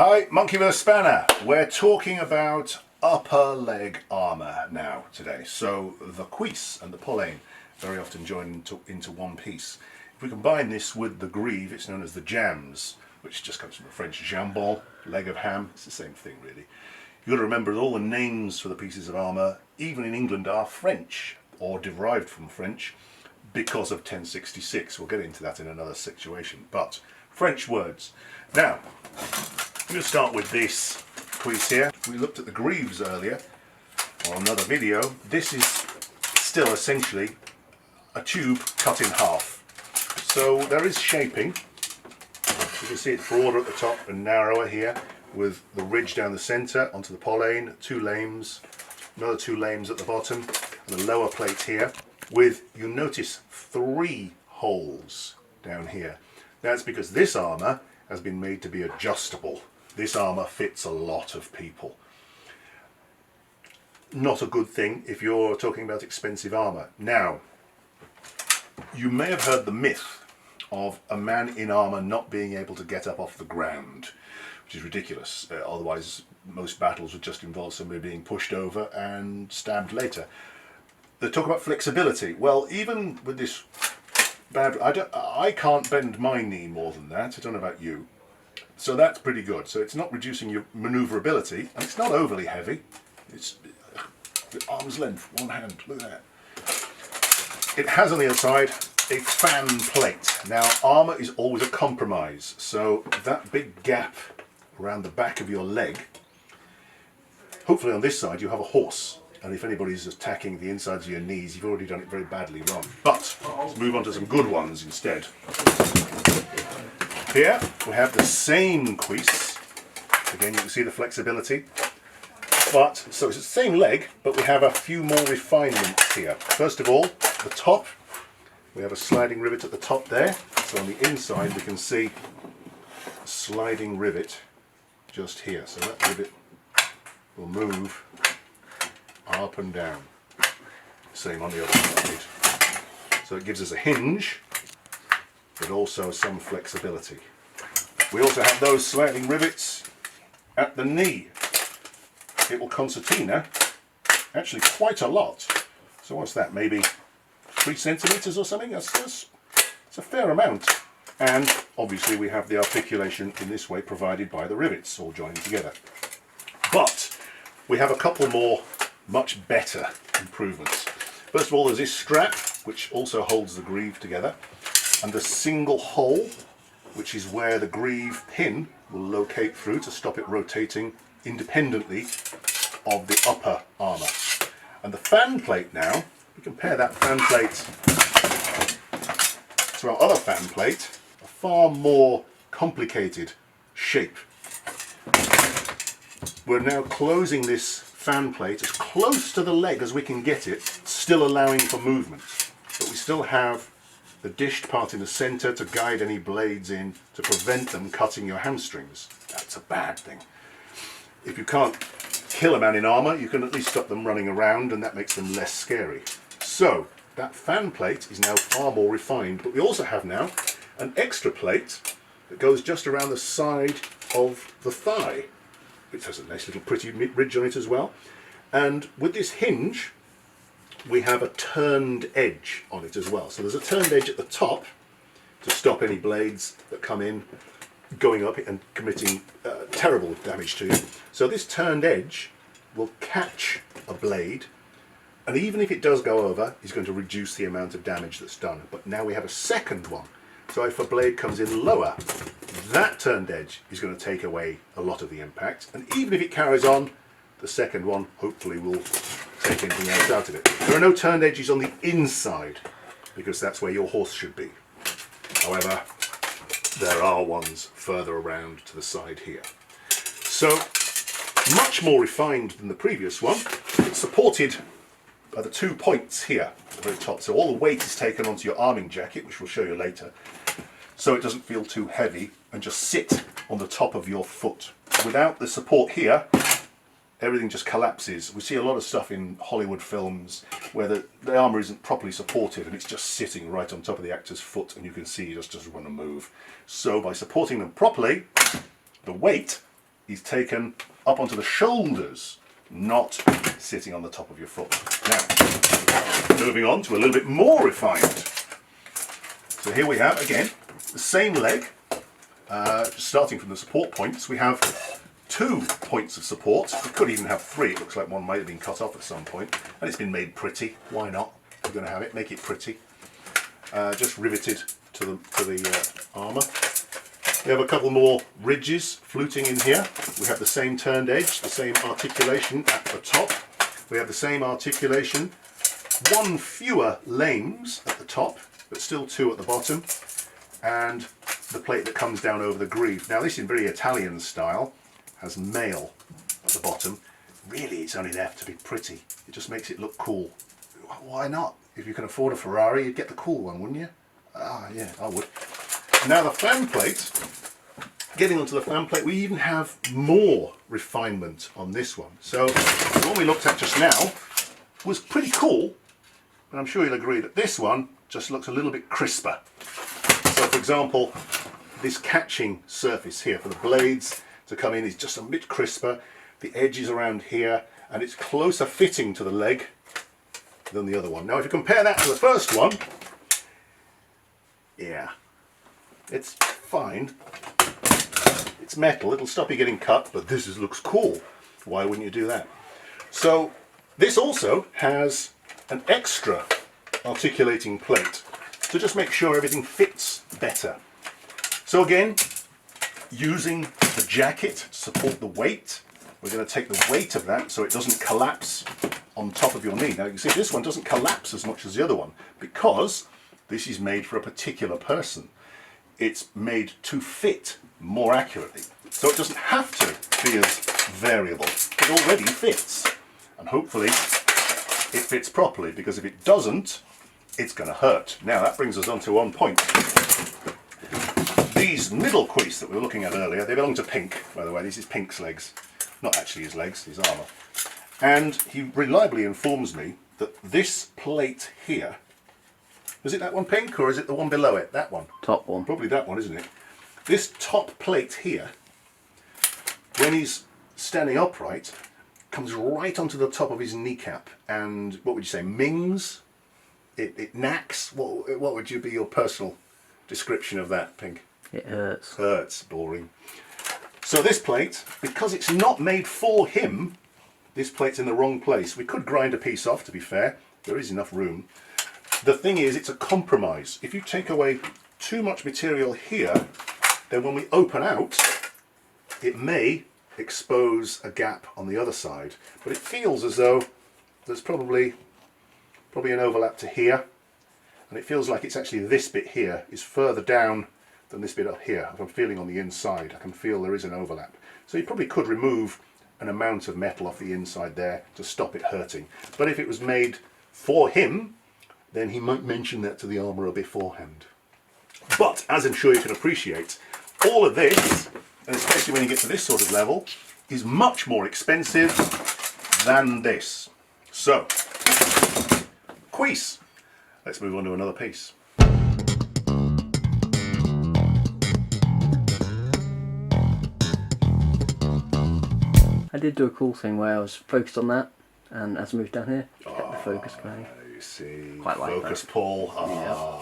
Hi, Monkey with a Spanner. We're talking about upper leg armour now today. So the cuisse and the Poleyn very often join into one piece. If we combine this with the greave, it's known as the jambs, which just comes from the French jambon, leg of ham. It's the same thing really. You've got to remember that all the names for the pieces of armour, even in England, are French or derived from French because of 1066. We'll get into that in another situation, but French words. Now, I'm going to start with this cuisse here. We looked at the greaves earlier on another video. This is still essentially a tube cut in half. So there is shaping. You can see it's broader at the top and narrower here with the ridge down the centre onto the Poleyn, two lames, another two lames at the bottom, and a lower plate here with, you notice, 3 holes down here. That's because this armour has been made to be adjustable. This armour fits a lot of people. Not a good thing if you're talking about expensive armour. Now, you may have heard the myth of a man in armour not being able to get up off the ground, which is ridiculous. Otherwise, most battles would just involve somebody being pushed over and stabbed later. They talk about flexibility. Well, even with this bad, I can't bend my knee more than that. I don't know about you. So that's pretty good. So it's not reducing your manoeuvrability, and it's not overly heavy. It's arm's length, one hand. Look at that. It has on the other side a fan plate. Now, armour is always a compromise. So that big gap around the back of your leg, hopefully on this side you have a horse. And if anybody's attacking the insides of your knees, you've already done it very badly wrong. But let's move on to some good ones instead. Here we have the same cuisse. Again, you can see the flexibility. But, so it's the same leg, but we have a few more refinements here. First of all, the top. We have a sliding rivet at the top there. So on the inside we can see a sliding rivet just here. So that rivet will move up and down. Same on the other side. So it gives us a hinge, but also some flexibility. We also have those sliding rivets at the knee. It will concertina actually quite a lot. So what's that, maybe 3 centimetres or something? That's a fair amount. And obviously we have the articulation in this way provided by the rivets all joined together. But we have a couple more much better improvements. First of all, there's this strap which also holds the greave together, and a single hole which is where the greave pin will locate through to stop it rotating independently of the upper armour. And the fan plate now, we compare that fan plate to our other fan plate, a far more complicated shape. We're now closing this fan plate as close to the leg as we can get it, still allowing for movement. But we still have the dished part in the centre to guide any blades in to prevent them cutting your hamstrings. That's a bad thing. If you can't kill a man in armour, you can at least stop them running around, and that makes them less scary. So that fan plate is now far more refined, but we also have now an extra plate that goes just around the side of the thigh. It has a nice little pretty ridge on it as well. And with this hinge, we have a turned edge on it as well. So there's a turned edge at the top to stop any blades that come in going up and committing terrible damage to you. So this turned edge will catch a blade, and even if it does go over, it's going to reduce the amount of damage that's done. But now we have a second one. So if a blade comes in lower, that turned edge is going to take away a lot of the impact. And even if it carries on, the second one hopefully will take anything else out of it. There are no turned edges on the inside, because that's where your horse should be. However, there are ones further around to the side here. So, much more refined than the previous one. It's supported by the 2 points here at the very top. So all the weight is taken onto your arming jacket, which we'll show you later, so it doesn't feel too heavy and just sit on the top of your foot. Without the support here, everything just collapses. We see a lot of stuff in Hollywood films where the armour isn't properly supported and it's just sitting right on top of the actor's foot, and you can see he just doesn't want to move. So by supporting them properly, the weight is taken up onto the shoulders, not sitting on the top of your foot. Now, moving on to a little bit more refined. So here we have, again, the same leg, starting from the support points. We have 2 points of support. We could even have 3. It looks like one might have been cut off at some point, and it's been made pretty. Why not? If you're going to have it, make it pretty. Just riveted to the armour. We have a couple more ridges fluting in here. We have the same turned edge, the same articulation at the top. We have the same articulation, 1 fewer lames at the top, but still 2 at the bottom, and the plate that comes down over the greave. Now this in very Italian style has mail at the bottom. Really, it's only there to be pretty. It just makes it look cool. Why not? If you can afford a Ferrari, you'd get the cool one, wouldn't you? Ah, yeah, I would. Now the fan plate, getting onto the fan plate, we even have more refinement on this one. So the one we looked at just now was pretty cool, but I'm sure you'll agree that this one just looks a little bit crisper. So for example, this catching surface here for the blades to come in is just a bit crisper. The edges around here, and it's closer fitting to the leg than the other one. Now if you compare that to the first one, yeah, it's fine. It's metal, it'll stop you getting cut, but this looks cool. Why wouldn't you do that? So this also has an extra articulating plate to just make sure everything fits better. So again, using the jacket to support the weight, we're going to take the weight of that so it doesn't collapse on top of your knee. Now you can see this one doesn't collapse as much as the other one because this is made for a particular person. It's made to fit more accurately. So it doesn't have to be as variable. It already fits. And hopefully it fits properly, because if it doesn't, it's going to hurt. Now that brings us on to one point. These middle cuisse that we were looking at earlier, they belong to Pink, by the way. This is Pink's legs. Not actually his legs, his armour. And he reliably informs me that this plate here, is it that one, Pink, or is it the one below it? That one? Top one. Probably that one, isn't it? This top plate here, when he's standing upright, comes right onto the top of his kneecap, and what would you say, mings? It knacks? What would you be your personal description of that, Pink? It hurts. Hurts, boring. So this plate, because it's not made for him, this plate's in the wrong place. We could grind a piece off, to be fair. There is enough room. The thing is, it's a compromise. If you take away too much material here, then when we open out, it may expose a gap on the other side. But it feels as though there's probably an overlap to here, and it feels like it's actually this bit here is further down than this bit up here. If I'm feeling on the inside, I can feel there is an overlap. So you probably could remove an amount of metal off the inside there to stop it hurting. But if it was made for him, then he might mention that to the armourer beforehand. But as I'm sure you can appreciate, all of this, and especially when you get to this sort of level, is much more expensive than this. So, cuisse. Let's move on to another piece. I did do a cool thing where I was focused on that, and as I moved down here, kept the focus going. You see, Quite like focus that. pull. Yeah.